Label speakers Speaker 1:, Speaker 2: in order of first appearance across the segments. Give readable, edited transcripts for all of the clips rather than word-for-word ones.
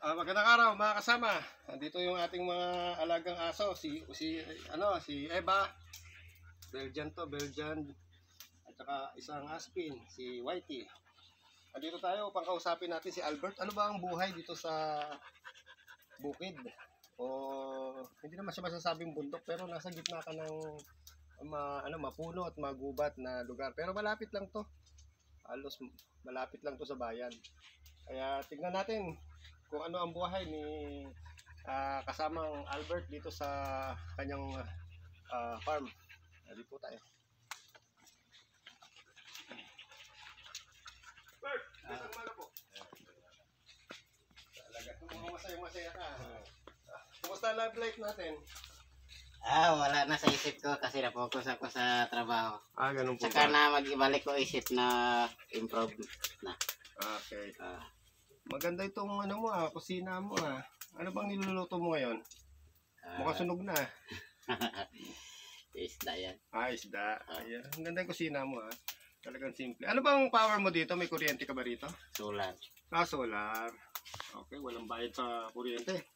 Speaker 1: Magandang araw mga kasama. Nandito yung ating mga alagang aso, si Eva, Belgian to, Belgian, at saka isang Aspin, si Whitey. Nandito tayo upang kausapin natin si Albert. Ano ba ang buhay dito sa bukid? O hindi naman siya masasabing bundok, pero nasa gitna ka ng mapuno at magubat na lugar. Pero malapit lang to. Halos malapit lang to sa bayan. Kaya tignan natin kung ano ang buhay ni kasamang Albert dito sa kanyang farm. Dito po tayo. Bert, isang mala po. Talaga, masaya ka. Kumusta ang love life natin?
Speaker 2: Wala na sa isip ko kasi na-focus ako sa trabaho.
Speaker 1: Ganun po
Speaker 2: Saka
Speaker 1: ba?
Speaker 2: na mag-ibalik ko isip na improve na.
Speaker 1: Okay. Maganda itong kusina mo . Ano bang niluluto mo ngayon? Mukhang sunog na.
Speaker 2: Isda yan.
Speaker 1: Isda. Ayan. Ang ganda yung kusina mo . Talagang simple. Ano bang power mo dito? May kuryente ka ba rito?
Speaker 2: Solar.
Speaker 1: Solar. Okay, walang bayad sa kuryente.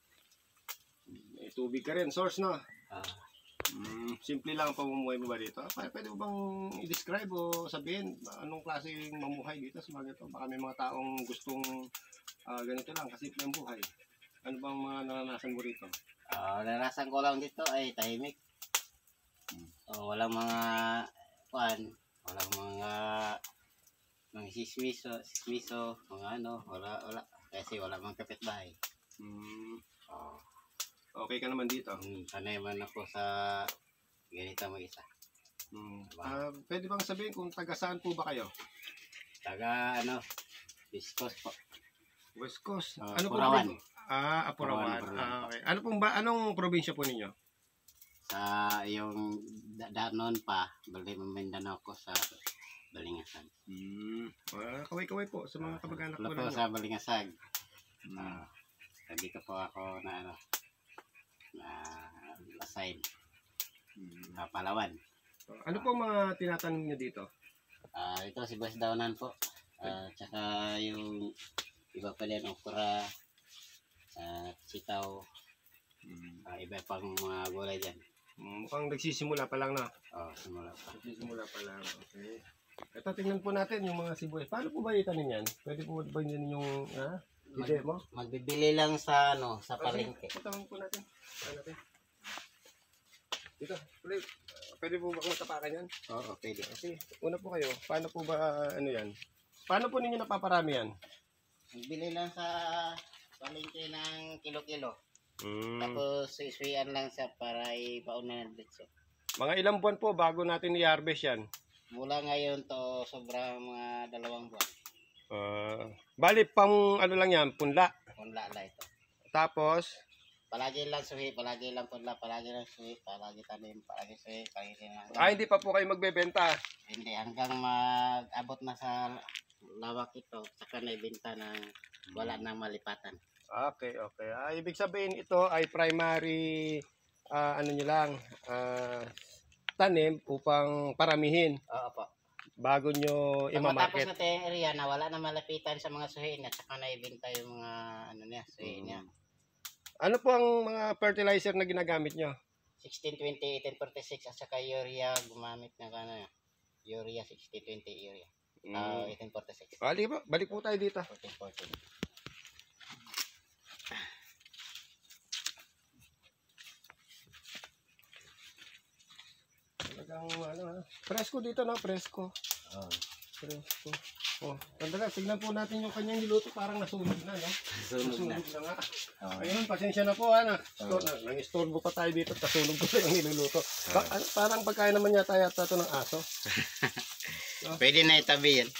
Speaker 1: May tubig ka rin. Source, no? Simple lang ang pamumuhay mo ba dito? Pwede mo bang i-describe o sabihin anong klaseng mamuhay dito sa mga ito? Baka may mga taong gustong ganito lang, kasi simple ang buhay. Ano bang mga naranasan mo rito?
Speaker 2: Naranasan ko lang dito ay tahimik. Walang mga walang mga sismiso, mga wala. Kasi wala mga kapitbahay.
Speaker 1: Okay ka naman dito?
Speaker 2: Sanay man ako sa ganito mag-isa.
Speaker 1: Pwede bang sabihin kung taga saan po ba kayo?
Speaker 2: Taga East Coast po.
Speaker 1: West Coast.
Speaker 2: Apurawan.
Speaker 1: Apurawan. Okay. Anong probinsya po ninyo?
Speaker 2: Sa yung noon pa, Mindanao ko sa Balingasag.
Speaker 1: Kaway-kaway po sa mga kamag-anak
Speaker 2: po
Speaker 1: po
Speaker 2: sa Balingasag. Dito po ako na assign. Palawan.
Speaker 1: Ano po mga tinatanong nyo dito?
Speaker 2: Ito si Boss Daunan po. Tsaka yung iba pa din, okra, sitaw, iba pang mga gulay dyan.
Speaker 1: Mukhang nagsisimula pa lang na.
Speaker 2: Simula pa.
Speaker 1: Nagsisimula pa lang, okay. Ito, tingnan po natin yung mga sibuyas. Paano po ba itanin yan? Pwede po ba yun yung ide mo?
Speaker 2: Magbibili lang sa sa palengke.
Speaker 1: Putang po natin. Dito, pwede po ba matapakan yan?
Speaker 2: Oo, pwede.
Speaker 1: Okay, una po kayo. Paano po ba yan? Paano po ninyo napaparami yan?
Speaker 2: Magbili lang sa palengke ng kilo-kilo. Tapos isuyan lang siya para ipauna ng bitso.
Speaker 1: Mga ilang buwan po bago natin i-harvest yan?
Speaker 2: Mula ngayon to sobrang mga 2 buwan.
Speaker 1: Bali pang lang yan, punla.
Speaker 2: Punla lang ito.
Speaker 1: Tapos?
Speaker 2: Palagi lang suhi, palagi lang punla, palagi lang suhi, palagi tanim, palagi suhi, palagi lang.
Speaker 1: Hindi pa po kayo magbebenta?
Speaker 2: Hindi, hanggang mag-abot na sa lawak ito, saka na ibenta ng wala nang malipatan.
Speaker 1: Okay. Ibig sabihin ito ay primary nyo lang, tanim upang paramihin.
Speaker 2: Oo po.
Speaker 1: Bago nyo i-market.
Speaker 2: Matapos natin yung area na wala na malapitan sa mga suhi niya, saka na ibenta yung mga suhi niya.
Speaker 1: Ano po ang mga fertilizer na ginagamit nyo?
Speaker 2: 1620, 1846 at saka urea, gumamit na urea 1620 urea. 1846.
Speaker 1: Balik po tayo dito.
Speaker 2: 1414.
Speaker 1: Talagang presko dito, no? Presko. Presko. Tignan po natin yung kanyang niluto, parang nasunog na, no? Nasunog na nga. Ayun, pasensya na po, nang-istorbo pa tayo dito, nasunog ko yung niluluto. Parang pagkain naman yata ito ng aso.
Speaker 2: Pwede na itabi yan.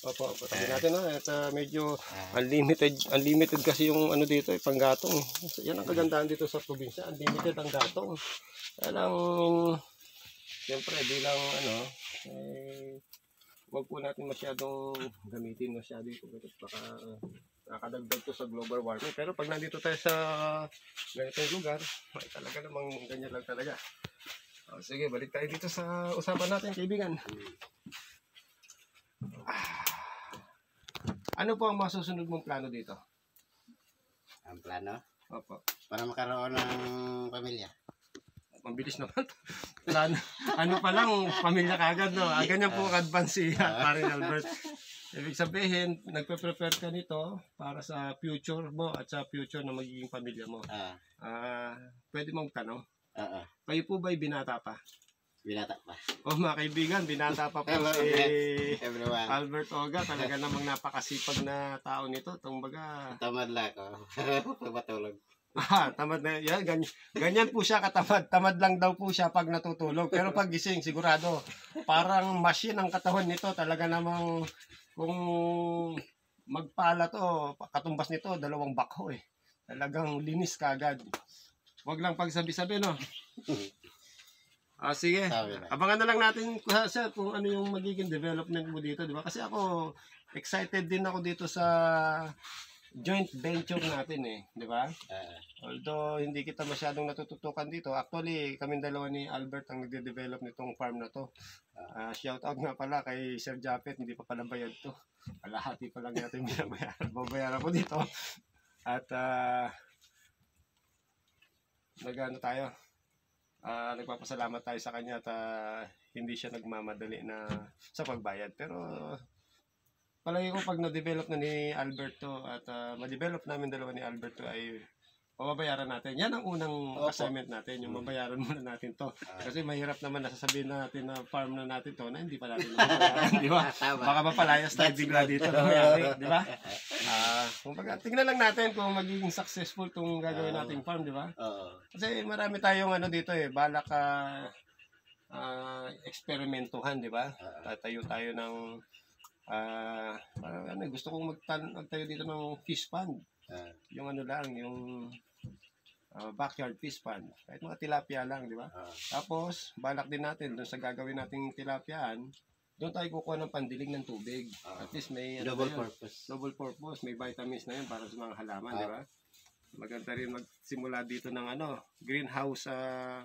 Speaker 1: Opo, tabi natin, no? At medyo unlimited kasi yung dito, panggatong. Yan ang kagandahan dito sa probinsya, unlimited ang gatong. Kaya lang, siyempre, bilang huwag po natin masyadong gamitin dito. Baka nakadagdag to sa global warming. Pero pag nandito tayo sa ganitong lugar, ay talaga namang ganyan lang talaga. Sige, balik tayo dito sa usapan natin, kaibigan. Ano po ang masusunod mong plano dito?
Speaker 2: Ang plano?
Speaker 1: Opo.
Speaker 2: Para makaroon ng pamilya.
Speaker 1: Mabilis naman. Plan, ano pa lang, pamilya kagad, no? Ganyan po advance si Parin Albert. Ibig sabihin, nagpe-prepare ka nito para sa future mo at sa future na magiging pamilya mo. Pwede mong tanong? Kayo po ba'y binata pa?
Speaker 2: Binata pa.
Speaker 1: Oh, mga kaibigan, binata pa po si
Speaker 2: Everyone.
Speaker 1: Albert Oga. Talaga namang napakasipag na tao nito. Tumbaga,
Speaker 2: Tamad lang ako. Pagpatulog.
Speaker 1: tamad na yan. Ganyan po siya katamad. Tamad lang daw po siya pag natutulog. Pero pag gising, sigurado, parang machine ang katawan nito. Talaga namang kung magpala to, katumbas nito, 2 bakho eh. Talagang linis kagad. Huwag lang pagsabi-sabi, no? Sige. Abangan na lang natin sir, kung ano yung magiging development mo dito, di ba? Kasi ako, excited din ako dito sa joint venture natin eh, di ba? Although hindi kita masyadong natututukan dito, actually kaming dalawa ni Albert ang nagde-develop nitong farm na to. Shout out nga pala kay Sir Japet, hindi pa pala bayad to. Kalahati pa lang natin binabayaran. Babayaran ko dito. At nagano tayo. Nagpapasalamat tayo sa kanya at hindi siya nagmamadali na sa pagbayad. Pero palagi ko pag na-develop na ni Alberto at ma-develop namin dalawa ni Alberto ay mababayaran natin. Yan ang unang assignment natin, yung mabayaran muna natin to. Kasi mahirap naman nasasabihin natin na farm na natin to na hindi pa natin mababayaran, di ba? Baka mapalayas tayo bigla dito. Di ba? Kumbaga, tingnan lang natin kung magiging successful itong gagawin nating farm, di ba? Kasi marami tayong ano dito eh, balak eksperimentuhan, di ba? Tatayo tayo ng gusto kong magtayo dito ng fish pond. Yung ano lang, yung backyard fish pond. Kahit mga tilapia lang, di ba? Tapos, balak din natin doon sa gagawin nating tilapiaan, doon tayo kukuha ng pandilig ng tubig. At least may
Speaker 2: double purpose.
Speaker 1: Double purpose, may vitamins na yun para sa mga halaman, di ba? Maganda rin magsimula dito ng greenhouse na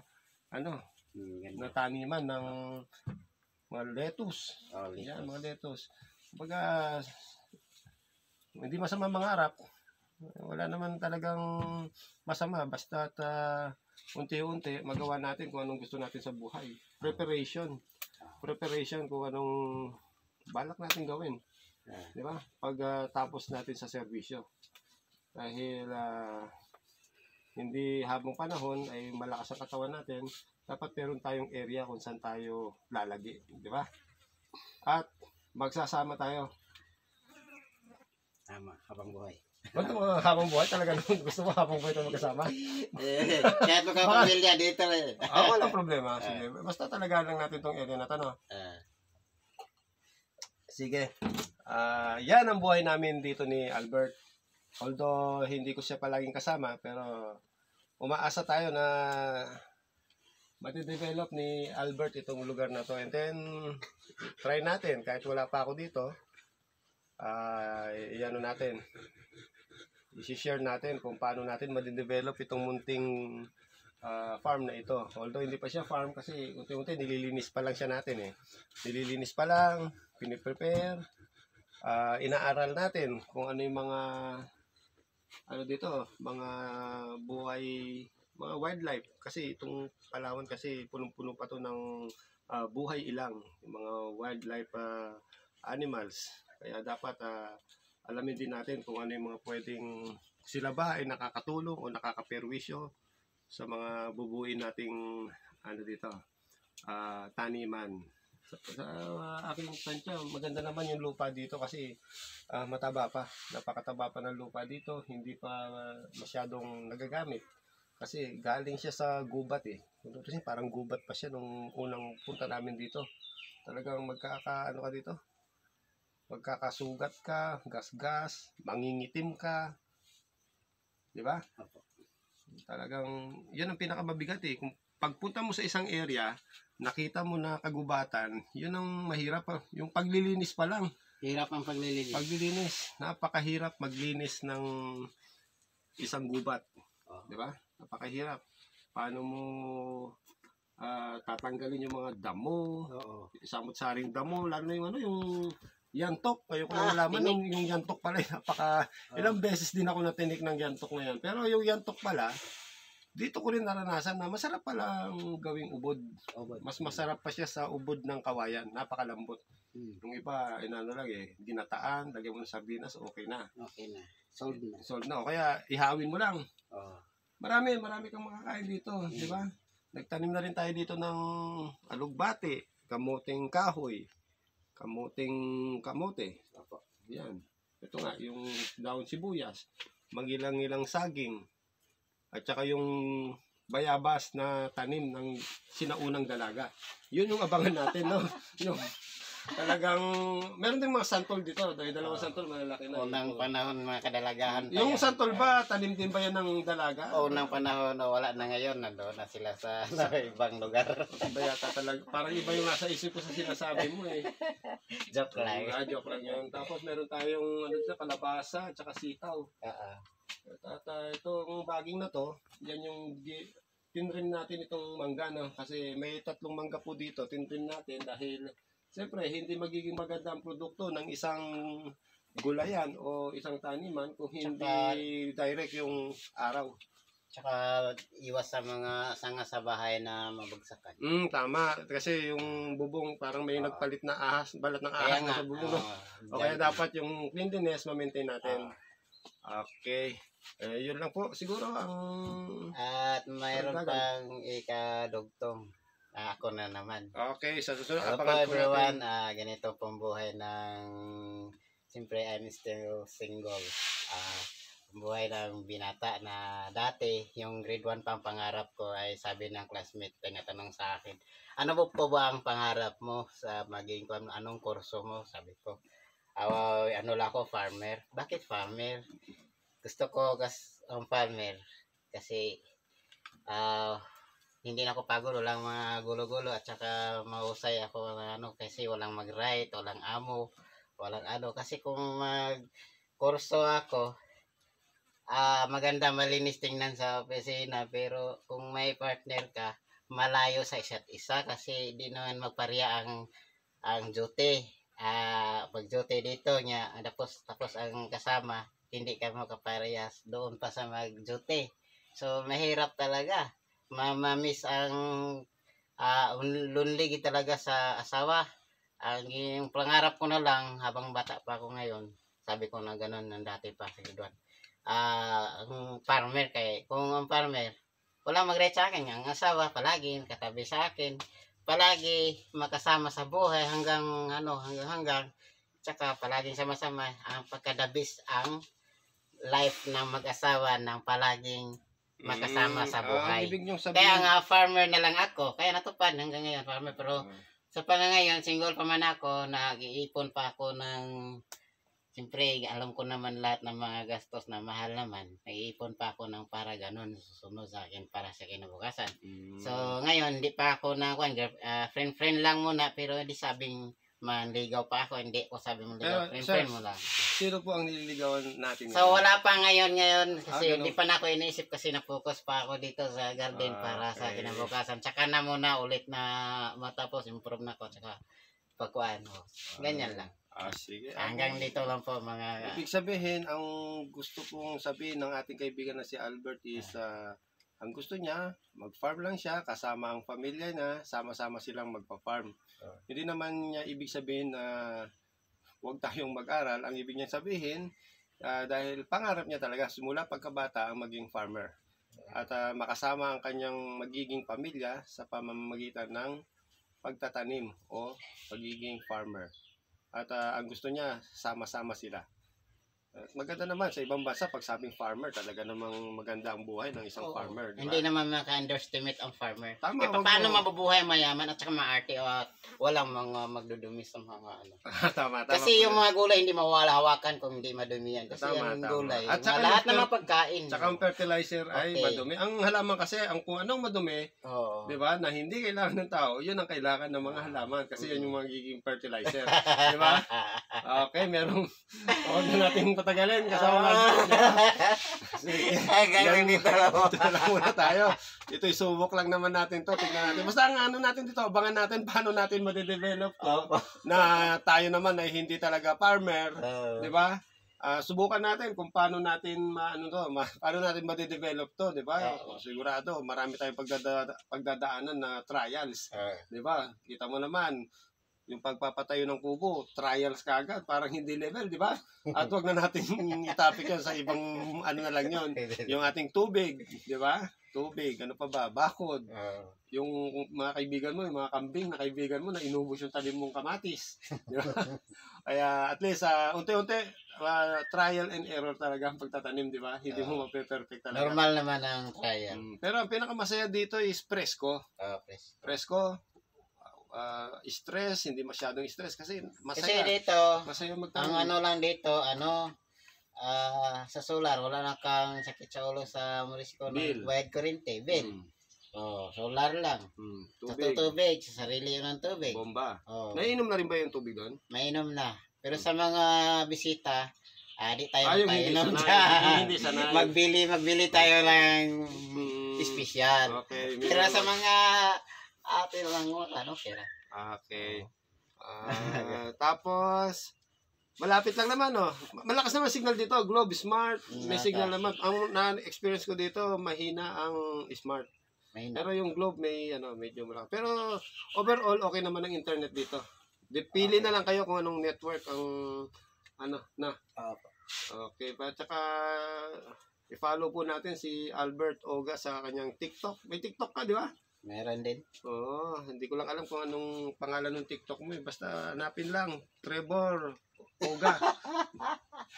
Speaker 1: taniman ng mga lettuce. Yan, mga lettuce. Kumbaga, hindi masama mangarap. Wala naman talagang masama. Basta unti-unti magawa natin kung anong gusto natin sa buhay. Preparation kung anong balak natin gawin. Di ba? Pag tapos natin sa serbisyo. Dahil hindi habang panahon ay malakas ang katawan natin, dapat meron tayong area kung saan tayo lalagi. Di ba? At magsasama tayo.
Speaker 2: Tama, habang buhay.
Speaker 1: Ba't habang buhay talaga naman gusto mo habang buhay tayo magkasama?
Speaker 2: Kahit magkapamilya dito eh.
Speaker 1: Walang problema. Sige. Basta talaga lang natin tong area na to, no? Sige. Yan ang buhay namin dito ni Albert. Although hindi ko siya palaging kasama, pero umaasa tayo na mati-develop ni Albert itong lugar na to. And then, try natin. Kahit wala pa ako dito, iano natin. I-share natin kung paano natin madi-develop itong munting farm na ito. Although hindi pa siya farm kasi unti-unti nililinis pa lang siya natin eh. Nililinis pa lang, piniprepare, inaaral natin kung ano yung mga mga buhay, mga wildlife. Kasi itong Palawan kasi punong-puno pa to ng buhay ilang, yung mga wildlife animals. Kaya dapat alamin din natin kung ano yung mga pwedeng sila ba ay nakakatulong o nakakaperwisyo sa mga bubuin nating taniman. Sa aking tansya, maganda naman yung lupa dito kasi mataba pa. Napakataba pa ng lupa dito, hindi pa masyadong nagagamit. Kasi galing siya sa gubat eh. Kasi parang gubat pa siya nung unang punta namin dito. Talagang ka dito. Magkakasugat ka, gas-gas, mangingitim ka. Di ba? Talagang, yan ang pinakamabigat eh. Kung pagpunta mo sa isang area, nakita mo na kagubatan, yun ang mahirap. Yung paglilinis pa lang.
Speaker 2: Hirap ang paglilinis.
Speaker 1: Paglilinis. Napakahirap maglinis ng isang gubat. Di ba? Napakahirap. Paano mo tatanggalin yung mga damo, samot-saring damo, lalo na yung yantok. Kayo ko lang nalaman yung yantok pala. Ilang beses din ako natinik ng yantok na yan. Pero yung yantok pala, dito ko rin naranasan na masarap pala ang gawing ubod. Mas masarap pa siya sa ubod ng kawayan. Napakalambot. Yung iba, inano lang ginataan, lagyan mo ng sardinas, okay na.
Speaker 2: Okay na. Sold na.
Speaker 1: Sold na. O kaya, ihawin mo lang. Marami kang makakain dito. Di ba? Nagtanim na rin tayo dito ng alugbate, kamuting kahoy, kamote. Yan. Ito nga, yung daon sibuyas, magilang-ilang saging, at saka yung bayabas na tanim ng sinaunang dalaga. Yun yung abangan natin, no? Yung talagang, meron din mga santol dito. Dahil dalawang santol, malalaki na.
Speaker 2: Unang panahon, mga kadalagahan.
Speaker 1: Yung santol ba, tanim din ba yan ng dalaga?
Speaker 2: Unang panahon, wala na ngayon. Nandoon na sila sa ibang lugar.
Speaker 1: Iba yata talaga. Parang iba yung nasa isip ko sa sinasabi mo eh.
Speaker 2: Joke lang.
Speaker 1: Joke lang yun. Tapos meron tayong kalabasa at saka sitaw. At itong baging na to, yan yung tinrin natin itong mangga, no? Kasi may 3 mangga po dito, tinrin natin dahil siyempre hindi magiging maganda ang produkto ng isang gulayan o isang taniman kung hindi direct yung araw.
Speaker 2: Tsaka iwas sa mga sanga sa bahay na mabagsakan.
Speaker 1: Tama. Kasi yung bubong parang may nagpalit na ahas, balat ng ahas na sa bubong. O kaya dapat yung cleanliness ma-maintain natin. Okay. Yun lang po. Siguro ang...
Speaker 2: At mayroon pang ikadugtong. Ako na naman.
Speaker 1: Okay. Sa susunod,
Speaker 2: hello po everyone. Ganito pong buhay ng... Siyempre, I'm still single. Buhay ng binata na dati, yung grade 1 pang pangarap ko ay sabi ng classmate, tinatanong sa akin, ano po ba ang pangarap mo sa maging, anong kurso mo? Sabi ko, ano lang ako, farmer. Bakit farmer? Gusto ko ang farmer kasi hindi na ako pagod, walang mga gulo-gulo at saka mahusay ako kasi walang mag-right, walang amo, walang kasi kung mag-kurso ako, maganda malinis tingnan sa opisina, pero kung may partner ka, malayo sa isa't isa kasi di naman magpariya ang duty. Pag-duty dito niya, tapos ang kasama, hindi ka makaparehas doon pa sa mag-duty. So, mahirap talaga. Mamiss ang lonely talaga sa asawa. Yung pangarap ko na lang, habang bata pa ako ngayon, sabi ko na gano'n ng dati pa sa Gidwan. Ang farmer kung ang farmer, wala mag-rate sa akin. Ang asawa, palagi katabi sa akin. Palagi makasama sa buhay hanggang tsaka palaging sama-sama. Ang pagkadabis ang life ng mag-asawa ng palaging makasama sa buhay. Kaya nga farmer na lang ako. Kaya natupad hanggang ngayon farmer. Pero sa pangangayon, single pa man ako, nag-iipon pa ako ng, siyempre alam ko naman lahat ng mga gastos na mahal naman. Nag-iipon pa ako ng para ganun susunod sa akin para sa kinabukasan. So ngayon, hindi pa ako friend lang muna, pero hindi sabing manligaw pa ako, hindi ko sabi mo ligaw, friend mo lang.
Speaker 1: Sino po ang nililigawan natin?
Speaker 2: So wala pa ngayon kasi hindi pa na ako iniisip kasi na-focus pa ako dito sa garden para sa kinabukasan. Tsaka na muna ulit na matapos, improve na ako, tsaka pagkuhan. Ganyan lang.
Speaker 1: Sige.
Speaker 2: Hanggang dito lang po mga...
Speaker 1: Ibig sabihin, ang gusto kong sabihin ng ating kaibigan na si Albert is ang gusto niya, mag-farm lang siya, kasama ang pamilya niya, sama-sama silang magpa-farm. Hindi naman niya ibig sabihin na huwag tayong mag-aral. Ang ibig niya sabihin, dahil pangarap niya talaga, simula pagkabata ang maging farmer. At makasama ang kanyang magiging pamilya sa pamamagitan ng pagtatanim o pagiging farmer. At ang gusto niya, sama-sama sila. Maganda naman sa ibang bansa pag sabing farmer, talaga namang maganda ang buhay ng isang farmer. Diba?
Speaker 2: Hindi naman maka-underestimate ang farmer.
Speaker 1: Tama,
Speaker 2: paano mabubuhay mayaman at saka maarte o walang mga magdudumi sa mga
Speaker 1: tama.
Speaker 2: Kasi yung mga gulay hindi mawala hawakan kung hindi madumi yan. Kasi yung gulay, at saka lahat ng mga pagkain.
Speaker 1: Tsaka ang fertilizer ay madumi. Ang halaman kasi, kung anong madumi, di ba, na hindi kailangan ng tao, yun ang kailangan ng mga halaman. Kasi yan yung magiging fertilizer. Di ba? Okay, merong, huwag na natin patagalin kasama Sige.
Speaker 2: Hanggang dito lang po.
Speaker 1: Dito lang muna tayo. Ito subok lang naman natin to. Tingnan natin. Basta ang ano natin dito, abangan natin paano natin madedevelop to.
Speaker 2: Opo.
Speaker 1: Na tayo naman ay hindi talaga farmer.
Speaker 2: Oo.
Speaker 1: Di ba? Subukan natin kung paano natin paano natin madedevelop to, di ba?
Speaker 2: Oo.
Speaker 1: Sigurado, marami tayong pagdadaanan na trials.
Speaker 2: Oo.
Speaker 1: Di ba? Kita mo naman, yung pagpapatayo ng kubo, trials kagad, parang hindi level, di ba? At wag na natin itapik yan sa ibang ano na lang yun. Yung ating tubig, di ba? Tubig, ano pa ba? Bakod.
Speaker 2: Oo.
Speaker 1: Yung mga kaibigan mo, yung mga kambing na kaibigan mo na inubos yung talim mong kamatis. Di ba? Kaya at least, unti-unti, trial and error talaga ang pagtatanim, di ba? Hindi mo mape-perfect talaga.
Speaker 2: Normal naman ang trial.
Speaker 1: Pero ang pinakamasaya dito is presko.
Speaker 2: Pres.
Speaker 1: Presko, stress, hindi masyadong stress kasi
Speaker 2: Kasi
Speaker 1: masaya.
Speaker 2: dito,
Speaker 1: Masaya
Speaker 2: ang
Speaker 1: magtanim.
Speaker 2: ano lang dito, sa solar, wala na kang sakit sa ulo sa munisipyo
Speaker 1: Bill.
Speaker 2: ng bayad kuryente, bill.
Speaker 1: Mm,
Speaker 2: Oh, solar lang. Sa
Speaker 1: tubig,
Speaker 2: tubig, sa sarili yun ng tubig.
Speaker 1: bomba.
Speaker 2: Oh,
Speaker 1: Naiinom na rin ba yung tubig doon?
Speaker 2: mainom na. Pero sa mga bisita, di tayo
Speaker 1: Yung hindi
Speaker 2: magpainom
Speaker 1: sanay.
Speaker 2: dyan.
Speaker 1: Hindi sanay.
Speaker 2: Magbili tayo ng
Speaker 1: Mm,
Speaker 2: espesyal.
Speaker 1: Okay.
Speaker 2: Pero sa mga ate lang, okay lang.
Speaker 1: Okay. Tapos, malapit lang naman, no? Malakas naman signal dito. Globe, Smart. May signal naman. Ang na-experience ko dito, mahina ang Smart.
Speaker 2: Mainom.
Speaker 1: Pero yung Globe, medyo malakas. Pero, overall, okay naman ang internet dito. Pili na lang kayo kung anong network ang,
Speaker 2: Opo.
Speaker 1: Okay. At saka, i-follow po natin si Albert Oga sa kanyang TikTok. May TikTok ka, di ba?
Speaker 2: Meron din.
Speaker 1: Oo, hindi ko lang alam kung anong pangalan ng TikTok mo. Basta hanapin lang, Trevor Oga.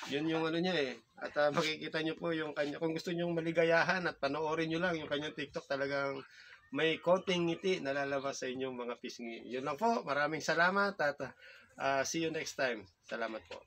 Speaker 1: Yun yung ano niya eh. At makikita nyo po yung kanya. Kung gusto nyo maligayahan at panoorin nyo lang yung kanyang TikTok, talagang may konting ngiti na lalabas sa inyong mga pisngi. Yun lang po. Maraming salamat at see you next time. Salamat po.